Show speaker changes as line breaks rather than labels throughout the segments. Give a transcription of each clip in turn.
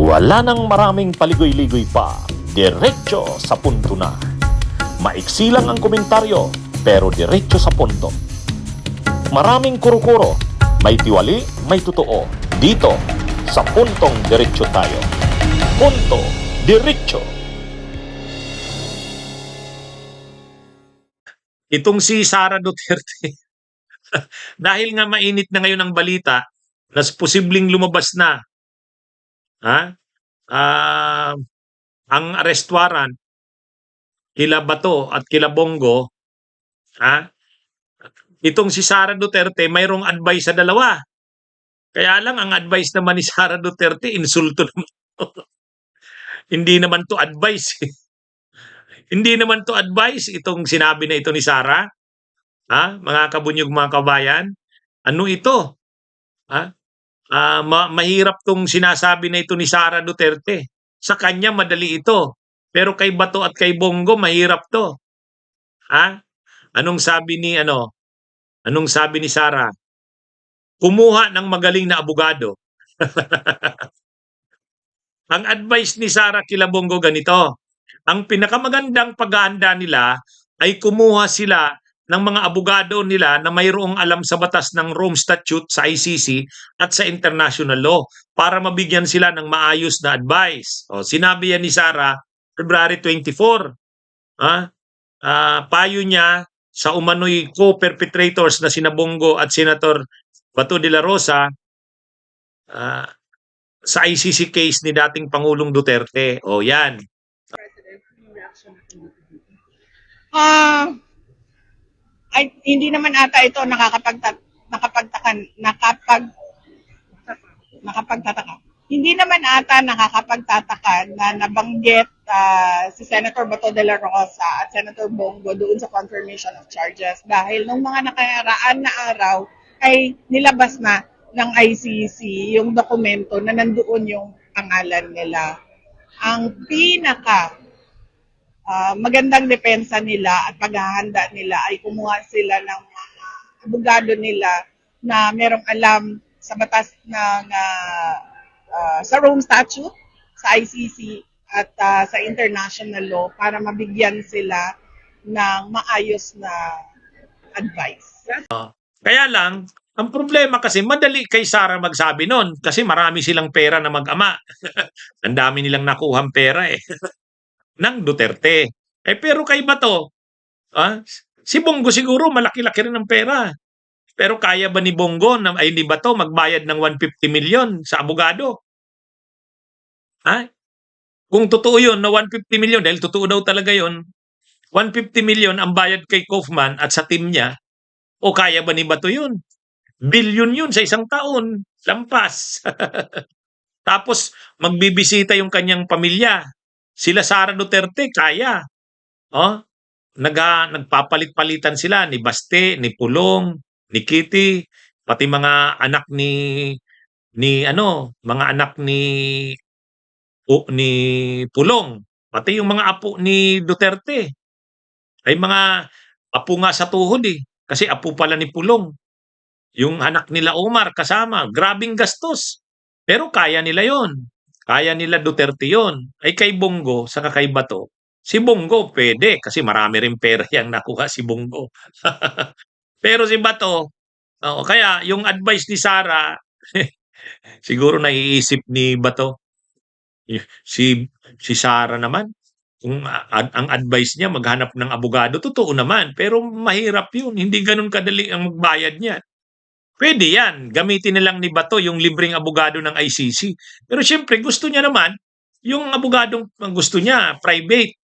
Wala nang maraming paligoy-ligoy pa, diretso sa punto na. Maiksi lang ang komentaryo, pero diretso sa punto. Maraming kuro-kuro, may tiwali, may totoo. Dito, sa puntong diretso tayo. Punto, diretso.
Itong si Sara Duterte, dahil nga mainit na ngayon ang balita, na posibleng lumabas na ah, ang arrest warrant kila Bato at kila Bongo, itong si Sara Duterte mayroong advice sa dalawa. Kaya lang ang advice naman ni Sara Duterte, insulto naman. Hindi naman to advice. Hindi naman to advice itong sinabi na ito ni Sara. Mga kabunyog, mga kabayan. Ano ito? Mahirap tong sinasabi na ito ni Sara Duterte. Sa kanya madali ito. Pero kay Bato at kay Bongo mahirap to. Anong sabi ni Anong sabi ni Sara? Kumuha ng magaling na abogado. Ang advice ni Sara kila Bongo ganito. Ang pinakamagandang paghahanda nila ay kumuha sila ng mga abogado nila na mayroong alam sa batas ng Rome Statute sa ICC at sa international law para mabigyan sila ng maayos na advice. Sinabi yan ni Sara February 24. Payo niya sa umano'y co-perpetrators na sina Bongo at Senator Bato de la Rosa sa ICC case ni dating Pangulong Duterte. Yan.
Hindi naman ata ito nakapagtataka. Hindi naman ata nakakapagtataka na nabanggit si Senator Bato de la Rosa at Senator Bongo doon sa confirmation of charges dahil nung mga nakaraan na araw ay nilabas na ng ICC yung dokumento na nandoon yung pangalan nila. Ang magandang depensa nila at paghahanda nila ay kumuha sila ng mga abogado nila na merong alam sa batas sa Rome Statute, sa ICC at sa international law para mabigyan sila ng maayos na advice.
Kaya lang, ang problema kasi madali kay Sara magsabi nun kasi marami silang pera na mag-ama. Ang dami nilang nakuhang pera ng Duterte. Pero kay Bato, si Bongo siguro malaki-laki rin ng pera. Pero kaya ba ni Bongo ni Bato magbayad ng 150 million sa abogado? Kung totoo yun na 150 million, dahil totoo daw talaga yun, 150 million ang bayad kay Kaufman at sa team niya, o kaya ba ni Bato yun? Billion yun sa isang taon. Lampas. Tapos magbibisita yung kanyang pamilya. Sila Sara Duterte, kaya. Nagpapalit-palitan sila ni Baste, ni Pulong, ni Kitty, pati mga anak mga anak ni Pulong, pati yung mga apo ni Duterte. Ay mga apo nga sa tuhod kasi apo pala ni Pulong. Yung anak nila Omar kasama, grabing gastos. Pero kaya nila yon. Kaya nila Duterte yon. Ay kay Bongo, saka kay Bato, si Bongo pwede kasi marami rin pera yang nakuha si Bongo. Pero si Bato, kaya yung advice ni Sara, siguro naiisip ni Bato, si Sara naman, kung ang advice niya maghanap ng abogado, totoo naman, pero mahirap yun. Hindi ganun kadali ang magbayad niyan. Pwede yan. Gamitin na lang ni Bato yung libreng abogado ng ICC. Pero siyempre, gusto niya naman, yung abogadong gusto niya, private.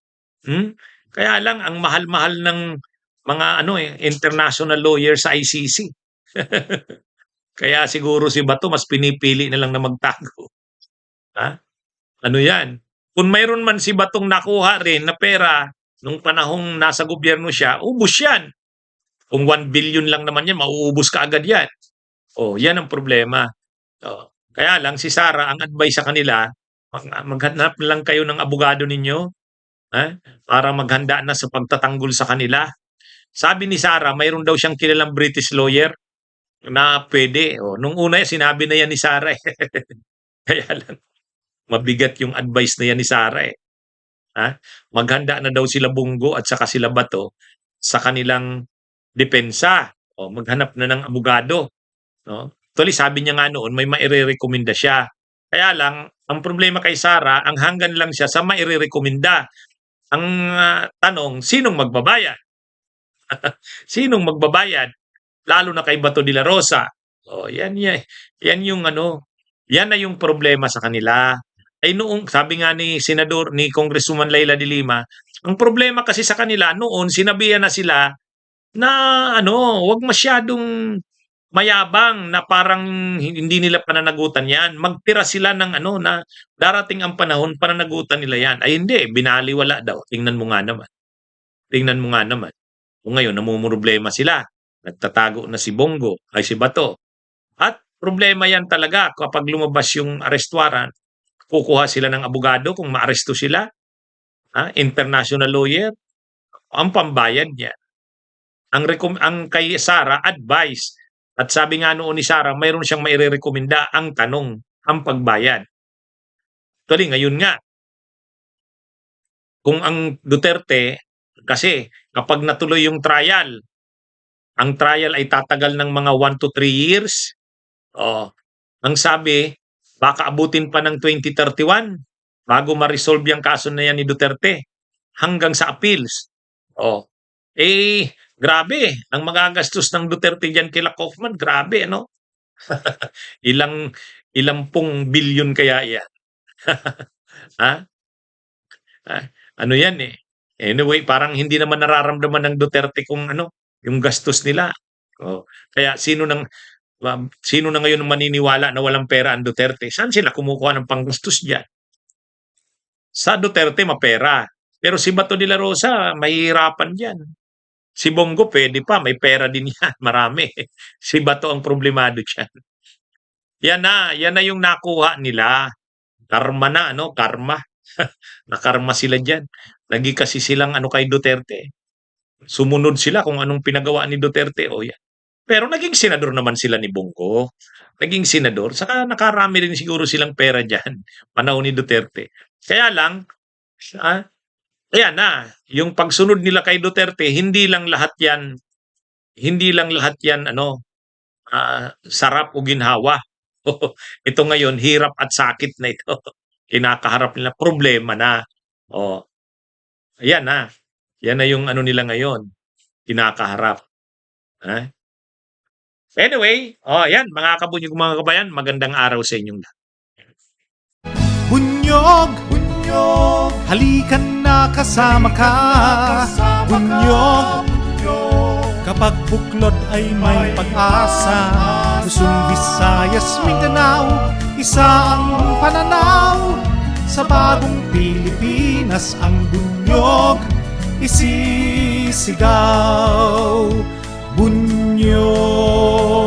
Kaya lang, ang mahal-mahal ng mga international lawyer sa ICC. Kaya siguro si Bato mas pinipili na lang na magtago. Ano yan? Kung mayroon man si Batong nakuha rin na pera nung panahong nasa gobyerno siya, ubus yan. Kung 1 billion lang naman yan, mauubos ka agad yan. Yan ang problema. Kaya lang si Sara, ang advice sa kanila, maghanap lang kayo ng abogado ninyo para maghanda na sa pagtatanggol sa kanila. Sabi ni Sara, mayroon daw siyang kilalang British lawyer na pwede. Nung una sinabi na yan ni Sara. Kaya lang, Mabigat yung advice na yan ni Sara eh. Ha? Maghanda na daw sila Bongo at saka sila Bato sa kanilang depensa. O maghanap na ng abogado, no? Actually, sabi niya nga noon may mairerekomenda siya. Kaya lang, ang problema kay Sara, ang hanggan lang siya sa mairerekomenda. Ang tanong, sinong magbabayad? Sinong magbabayad? Lalo na kay Bato de la Rosa. Oh, yan yung yan na yung problema sa kanila. Ay noong sabi nga ni Senador ni Congresswoman Leila de Lima, ang problema kasi sa kanila noon sinabihan na sila na wag masyadong mayabang na parang hindi nila pananagutan yan. Magtira sila ng na darating ang panahon pananagutan nila yan. Ay hindi, binaliwala daw. Tingnan mo nga naman. Tingnan mo nga naman. O ngayon, namumroblema sila. Nagtatago na si Bongo, ay si Bato. At problema yan talaga kapag lumabas yung arrest warrant, kukuha sila ng abogado kung maaresto sila. International lawyer, ang pambayad niya. Ang kay Sara, advice. At sabi nga noon ni Sara, mayroon siyang mairerekomenda. Ang tanong, ang pagbayad. Actually, ngayon nga, kung ang Duterte, kasi kapag natuloy yung trial, ang trial ay tatagal ng mga 1 to 3 years. Ang sabi, baka abutin pa ng 2031 bago ma-resolve yung kaso na yan ni Duterte hanggang sa appeals. Grabe. Ang magagastos ng Duterte diyan kila Kaufman, grabe, no? ilang pong bilyon kaya yan. Ha? Ano yan eh. Anyway, parang hindi naman nararamdaman ng Duterte kung yung gastos nila. Kaya sino na ngayon ang maniniwala na walang pera ang Duterte? Saan sila kumukuha ng panggastos diyan? Sa Duterte mapera. Pero si Bato de la Rosa mahihirapan diyan. Si Bongo pwede pa, may pera din yan, marami. Si Bato ang problemado diyan. Yan na yung nakuha nila. Karma na, karma. Nakarma sila diyan. Lagi kasi silang kay Duterte. Sumunod sila kung anong pinagawa ni Duterte o yan. Pero naging senador naman sila ni Bongo. Naging senador. Saka nakarami rin siguro silang pera dyan. Panahon ni Duterte. Kaya lang, ayan na. Yung pagsunod nila kay Duterte, hindi lang lahat yan, sarap o ginhawa. Ito ngayon, hirap at sakit na ito. Kinakaharap nila. Problema na. Ayan na. Yan na yung nila ngayon. Kinakaharap. Anyway, yan, mga kabunyog, mga kabayan, magandang araw sa inyong lahat.
Bunyog, halikan na kasama ka. Bunyog, kapag buklod ay may pag-asa. Luzon, Visayas, Mindanao, isa ang pananaw. Sa bagong Pilipinas ang bunyog isisigaw. Bunyog.